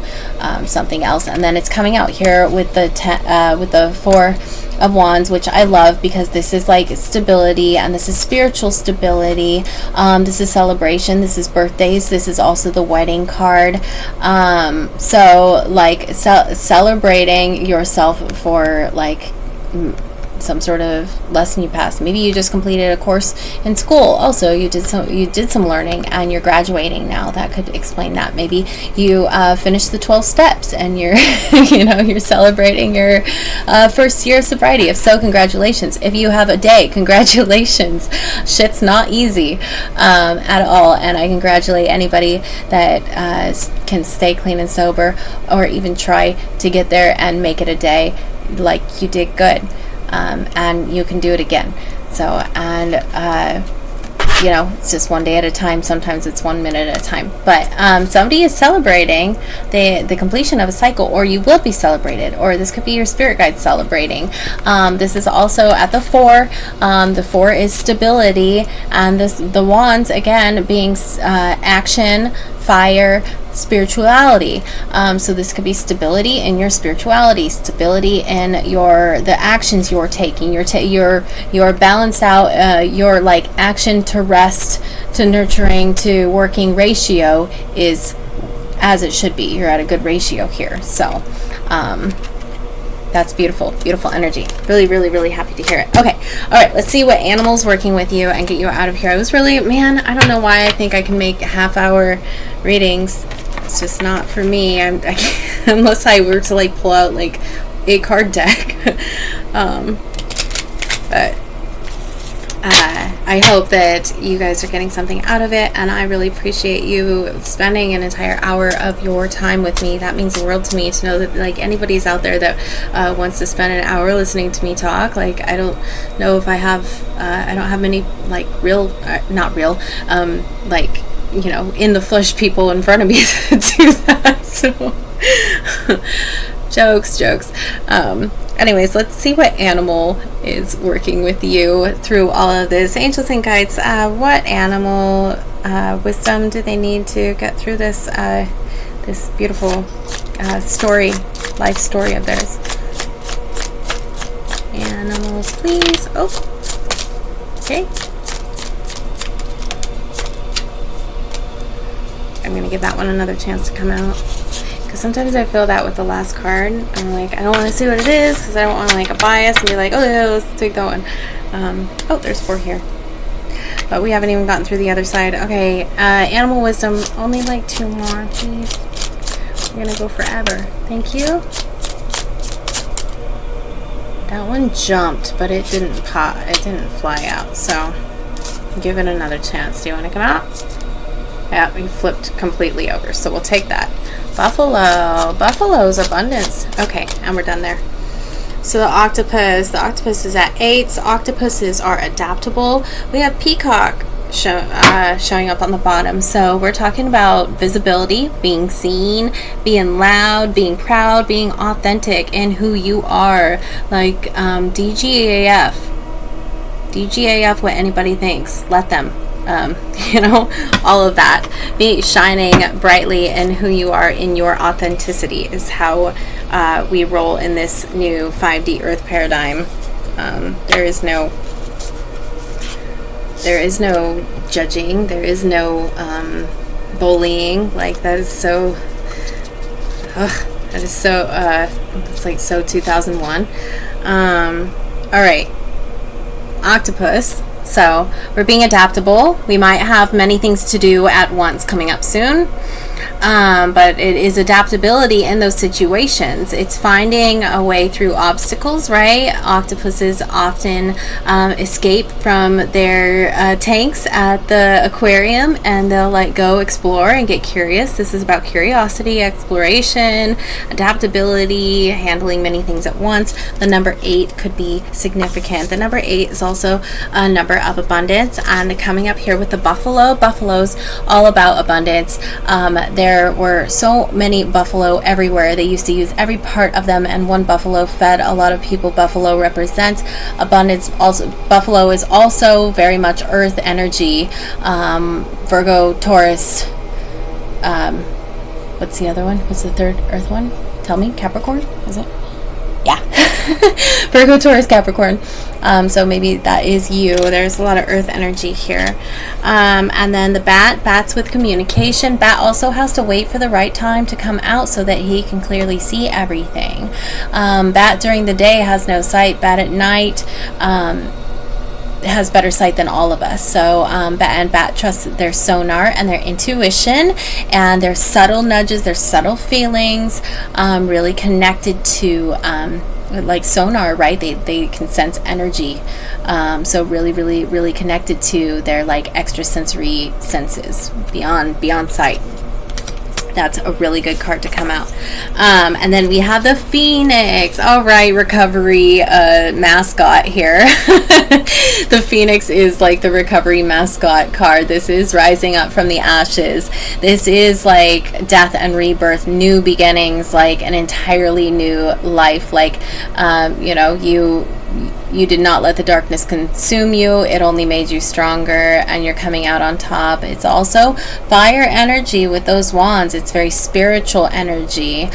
something else. And then it's coming out here with the 4 of Wands, which I love because this is like stability, and this is spiritual stability. This is celebration. This is birthdays. This is also the wedding card. So like celebrating yourself for like some sort of lesson you passed. Maybe you just completed a course in school. Also, you did some learning, and you're graduating now. That could explain that. Maybe you finished the 12 steps, and you're you're celebrating your first year of sobriety. If so, congratulations. If you have a day, congratulations. Shit's not easy at all, and I congratulate anybody that can stay clean and sober, or even try to get there and make it a day. Like, you did good. And you can do it again. So, and it's just one day at a time. Sometimes it's 1 minute at a time. But somebody is celebrating the completion of a cycle, or you will be celebrated, or this could be your spirit guide celebrating. This is also at the 4. The 4 is stability, and the Wands again being action, fire, spirituality. So this could be stability in your spirituality, stability in the actions you're taking. You're balanced out. Your like action to rest to nurturing to working ratio is as it should be. You're at a good ratio here. So that's beautiful, beautiful energy. Really, really, really happy to hear it. Okay, all right, let's see what animal's working with you and get you out of here. I was really, man, I don't know why I think I can make half-hour readings. It's just not for me. I can't, unless I were to like pull out like a card deck. But I hope that you guys are getting something out of it, and I really appreciate you spending an entire hour of your time with me. That means the world to me, to know that like anybody's out there that wants to spend an hour listening to me talk. Like I don't know if I don't have many like real, not real, like, you know, in the flesh people in front of me to do that. So jokes. Anyways, let's see what animal is working with you through all of this. Angels and guides, what animal wisdom do they need to get through this this beautiful life story of theirs? Animals, please. Oh, okay. I'm going to give that one another chance to come out. Because sometimes I feel that with the last card. I'm like, I don't want to see what it is because I don't want to like a bias and be like, oh yeah, let's take that one. Oh, there's 4 here. But we haven't even gotten through the other side. Okay, animal wisdom, only like 2 more, please. We're going to go forever. Thank you. That one jumped, but it didn't pop. It didn't fly out. So give it another chance. Do you want to come out? Yeah, we flipped completely over, so we'll take that. Buffalo's abundance. Okay, and we're done there. So the octopus is at 8. So octopuses are adaptable. We have peacock showing up on the bottom. So we're talking about visibility, being seen, being loud, being proud, being authentic in who you are. Like DGAF, what anybody thinks. Let them. You know, all of that. Be shining brightly in who you are, in your authenticity is how we roll in this new 5D Earth paradigm. There is no judging. There is no bullying. Like that is so. That is so. It's like so 2001. All right, octopus. So we're being adaptable. We might have many things to do at once coming up soon. But it is adaptability in those situations. It's finding a way through obstacles, right? Octopuses often escape from their tanks at the aquarium, and they'll like go explore and get curious. This is about curiosity, exploration, adaptability, handling many things at once. The number 8 could be significant. The number 8 is also a number of abundance, and coming up here with the buffalo's all about abundance. There were so many buffalo everywhere. They used to use every part of them, and one buffalo fed a lot of people. Buffalo represents abundance. Also, buffalo is also very much earth energy. Virgo, Taurus. What's the other one? What's the third earth one? Tell me. Capricorn? Is it? Yeah. Virgo, Taurus, Capricorn. So maybe that is you. There's a lot of earth energy here. And then the bats with communication. Bat also has to wait for the right time to come out so that he can clearly see everything. Bat during the day has no sight. Bat at night has better sight than all of us. So bat trusts their sonar and their intuition and their subtle nudges, their subtle feelings, really connected to like sonar, right? They can sense energy. So really connected to their like extrasensory senses beyond sight. That's a really good card to come out. And then we have the Phoenix. All right, recovery mascot here. The Phoenix is like the recovery mascot card. This is rising up from the ashes. This is like death and rebirth, new beginnings, like an entirely new life. Like, you know, you did not let the darkness consume you. It only made you stronger, and you're coming out on top. It's also fire energy with those wands. It's very spiritual energy.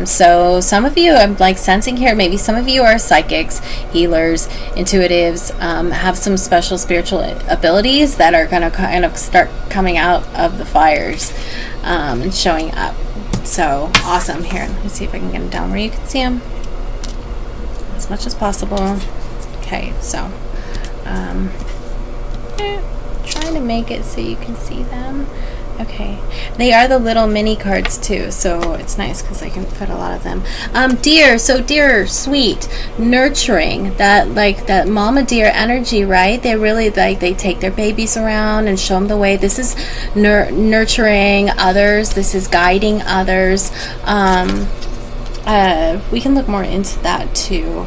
So some of you, I'm like sensing here, maybe some of you are psychics, healers, intuitives, have some special spiritual abilities that are going to kind of start coming out of the fires and showing up. So awesome. Here, let me see if I can get them down where you can see them as much as possible. Okay, so trying to make it so you can see them. Okay, they are the little mini cards too, so it's nice because I can fit a lot of them. Deer, so deer, sweet, nurturing, that like that mama deer energy, right? They really like, they take their babies around and show them the way. This is nurturing others. This is guiding others. We can look more into that too.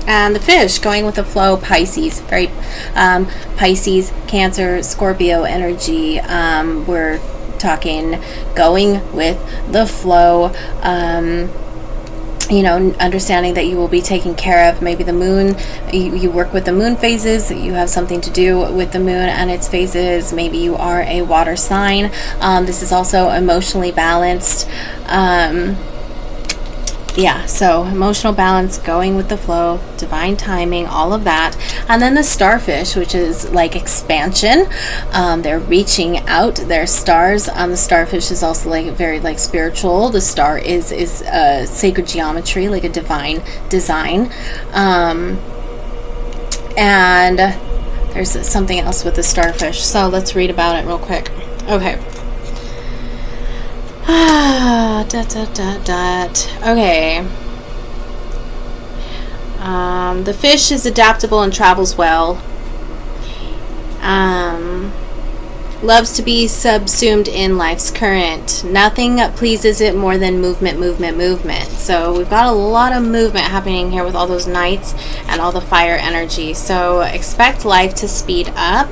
And the fish, going with the flow, Pisces, very Pisces, Cancer, Scorpio energy. We're talking going with the flow, you know, understanding that you will be taken care of. Maybe the moon, you work with the moon phases, you have something to do with the moon and its phases. Maybe you are a water sign. This is also emotionally balanced. Yeah, so emotional balance, going with the flow, divine timing, all of that. And then the starfish, which is like expansion. They're reaching out, they're stars. The starfish is also like very like spiritual. The star is sacred geometry, like a divine design. And there's something else with the starfish. So let's read about it real quick. Okay. Okay. The fish is adaptable and travels well. Loves to be subsumed in life's current. Nothing pleases it more than movement, movement, movement. So we've got a lot of movement happening here with all those knights and all the fire energy. So expect life to speed up.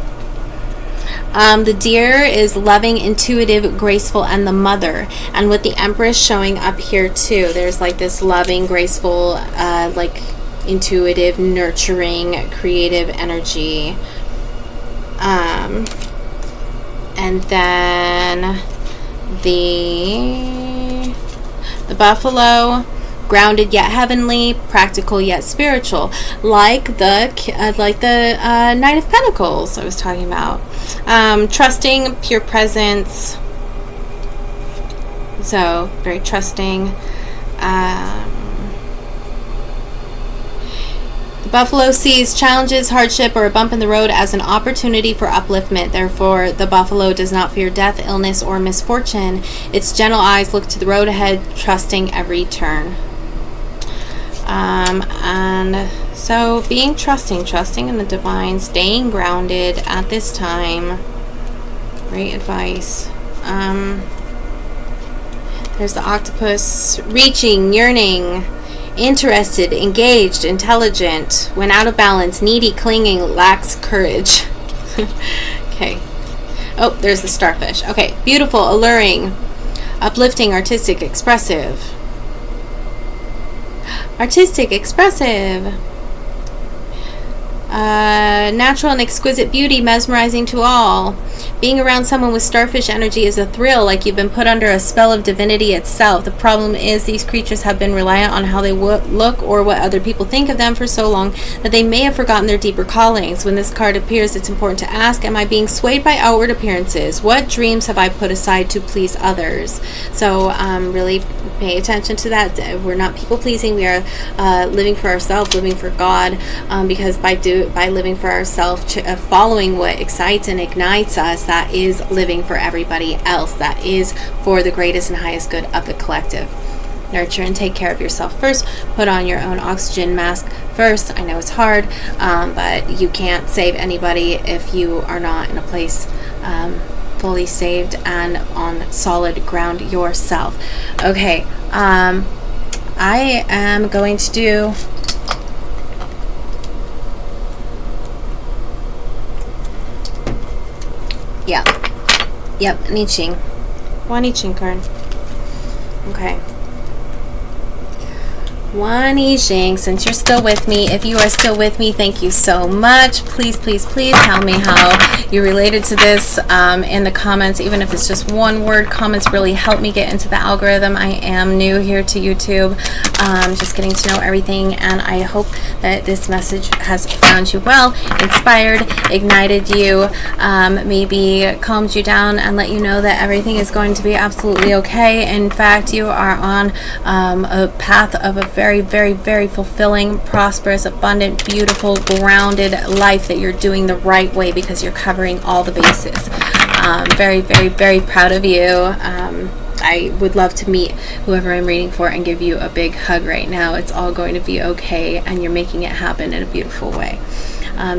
The deer is loving, intuitive, graceful, and the mother. And with the Empress showing up here too, there's like this loving, graceful, like intuitive, nurturing, creative energy. And then the buffalo, grounded yet heavenly, practical yet spiritual, like the Knight of Pentacles I was talking about. Trusting, pure presence, so very trusting. The buffalo sees challenges, hardship, or a bump in the road as an opportunity for upliftment. Therefore, the buffalo does not fear death, illness, or misfortune. Its gentle eyes look to the road ahead, trusting every turn. And so being trusting in the divine, staying grounded at this time. Great advice. There's the octopus, reaching, yearning, interested, engaged, intelligent, when out of balance, needy, clinging, lacks courage. Okay. Oh, there's the starfish. Okay. Beautiful, alluring, uplifting, artistic, expressive. Artistic, expressive. Natural and exquisite beauty, mesmerizing to all. Being around someone with starfish energy is a thrill, like you've been put under a spell of divinity itself. The problem is these creatures have been reliant on how they look or what other people think of them for so long that they may have forgotten their deeper callings. When this card appears, it's important to ask, am I being swayed by outward appearances? What dreams have I put aside to please others? So really pay attention to that. We're not people pleasing. We are living for ourselves, living for God, because by living for ourselves, following what excites and ignites us, that is living for everybody else. That is for the greatest and highest good of the collective. Nurture and take care of yourself first. Put on your own oxygen mask first. I know it's hard, but you can't save anybody if you are not in a place fully saved and on solid ground yourself. Okay, I am going to do Yep, an I Ching. One I Ching card. Okay. One I Ching. Since you're still with me, if you are still with me, thank you so much. Please, please, please tell me how you related to this in the comments. Even if it's just one word, comments really help me get into the algorithm. I am new here to YouTube, just getting to know everything, and I hope that this message has found you well, inspired, ignited you, maybe calmed you down and let you know that everything is going to be absolutely okay. In fact, you are on a path of a very, very, very fulfilling, prosperous, abundant, beautiful, grounded life that you're doing the right way because you're covering all the bases. Very, very, very proud of you. I would love to meet whoever I'm reading for and give you a big hug right now. It's all going to be okay, and you're making it happen in a beautiful way.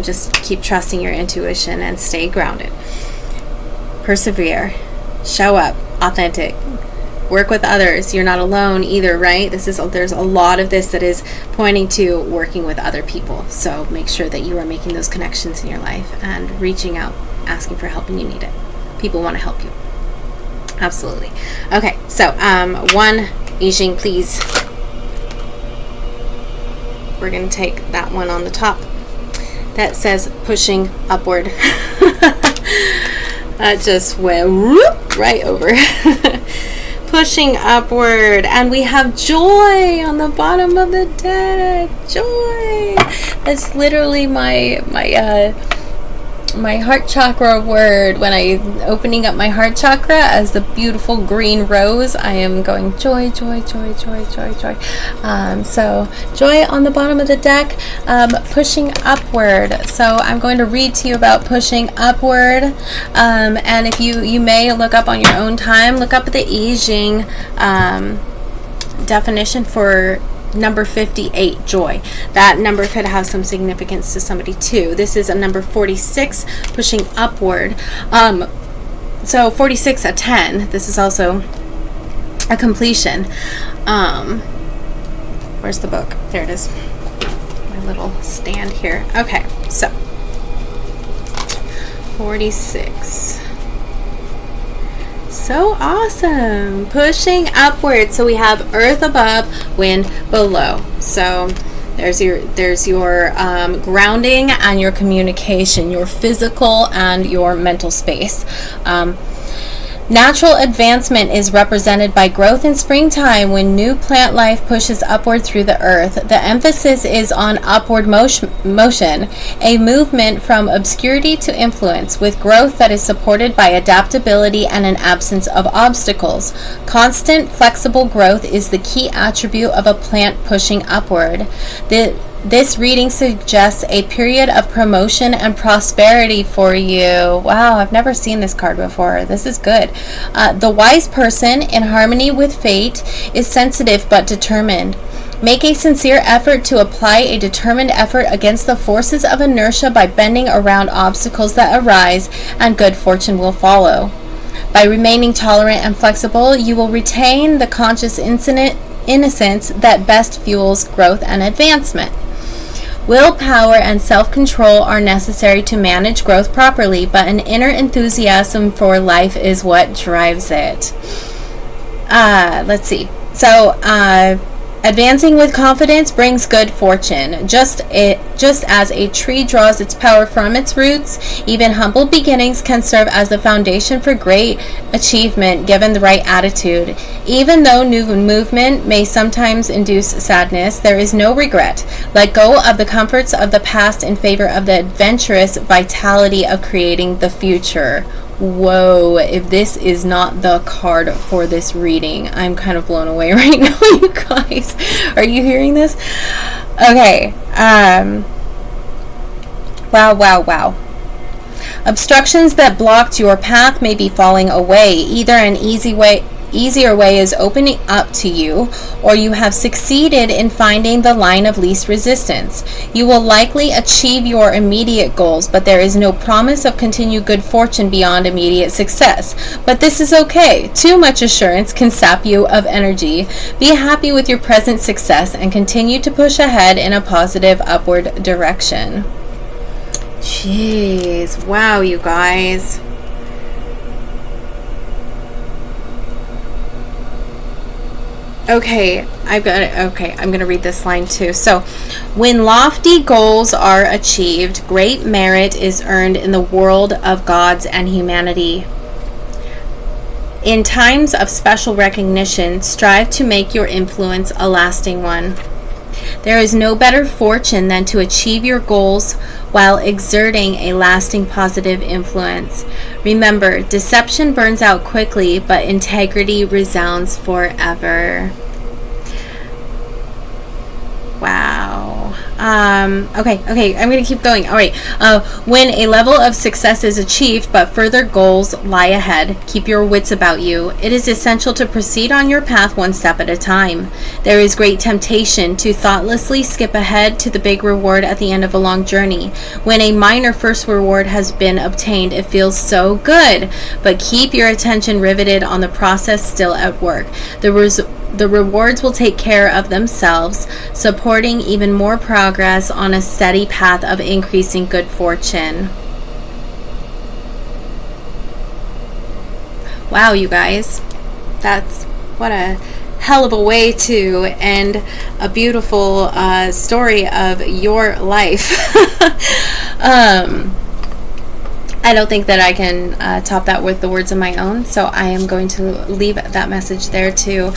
Just keep trusting your intuition and stay grounded. Persevere. Show up. Authentic. Work with others. You're not alone either, right? There's a lot of this that is pointing to working with other people. So make sure that you are making those connections in your life and reaching out, asking for help when you need it. People want to help you. Absolutely. Okay, so one I Ching, please. We're going to take that one on the top that says pushing upward. That just went whoop, right over. Pushing upward, and we have joy on the bottom of the deck. Joy. That's literally my heart chakra word. When I'm opening up my heart chakra as the beautiful green rose, I am going joy, joy, joy, joy, joy, joy. So joy on the bottom of the deck, pushing upward. So I'm going to read to you about pushing upward. And if you may look up on your own time, look up the I Ching definition for number 58, joy. That number could have some significance to somebody too. This is a number 46, pushing upward. So 46, a 10. This is also a completion. Where's the book? There it is. My little stand here. Okay, so 46. So awesome. Pushing upward. So we have earth above, wind below. So there's your grounding and your communication, your physical and your mental space. Natural advancement is represented by growth in springtime when new plant life pushes upward through the earth. The emphasis is on upward motion, a movement from obscurity to influence, with growth that is supported by adaptability and an absence of obstacles. Constant, flexible growth is the key attribute of a plant pushing upward. This reading suggests a period of promotion and prosperity for you. Wow, I've never seen this card before. This is good. The wise person, in harmony with fate, is sensitive but determined. Make a sincere effort to apply a determined effort against the forces of inertia by bending around obstacles that arise, and good fortune will follow. By remaining tolerant and flexible, you will retain the conscious innocence that best fuels growth and advancement. Willpower and self-control are necessary to manage growth properly, but an inner enthusiasm for life is what drives it. Let's see. So, advancing with confidence brings good fortune. Just as a tree draws its power from its roots, even humble beginnings can serve as the foundation for great achievement given the right attitude. Even though new movement may sometimes induce sadness, there is no regret. Let go of the comforts of the past in favor of the adventurous vitality of creating the future. Whoa, if this is not the card for this reading, I'm kind of blown away right now, you guys. Are you hearing this? Okay. Wow. Obstructions that blocked your path may be falling away. Either an easier way is opening up to you, or you have succeeded in finding the line of least resistance. You will likely achieve your immediate goals, but there is no promise of continued good fortune beyond immediate success. But this is okay. Too much assurance can sap you of energy. Be happy with your present success and continue to push ahead in a positive upward direction. Jeez, wow, you guys. Okay, I'm gonna read this line too. So, when lofty goals are achieved, great merit is earned in the world of gods and humanity. In times of special recognition, strive to make your influence a lasting one. There is no better fortune than to achieve your goals while exerting a lasting positive influence. Remember, deception burns out quickly, but integrity resounds forever. Wow. Okay, I'm going to keep going. All right. When a level of success is achieved, but further goals lie ahead, keep your wits about you. It is essential to proceed on your path one step at a time. There is great temptation to thoughtlessly skip ahead to the big reward at the end of a long journey. When a minor first reward has been obtained, it feels so good, but keep your attention riveted on the process still at work. The rewards will take care of themselves, supporting even more progress on a steady path of increasing good fortune. Wow, you guys. That's what a hell of a way to end a beautiful story of your life. I don't think that I can top that with the words of my own, so I am going to leave that message there to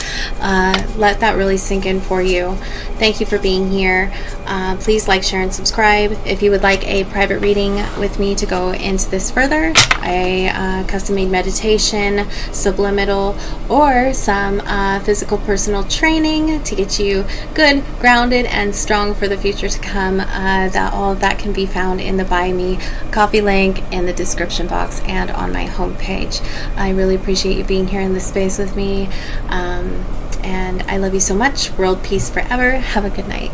let that really sink in for you. Thank you for being here. Please like, share, and subscribe. If you would like a private reading with me to go into this further, a custom-made meditation, subliminal, or some physical personal training to get you good, grounded, and strong for the future to come, all of that can be found in the Buy Me Coffee link in the description box and on my homepage. I really appreciate you being here in this space with me, and I love you so much. World peace forever. Have a good night.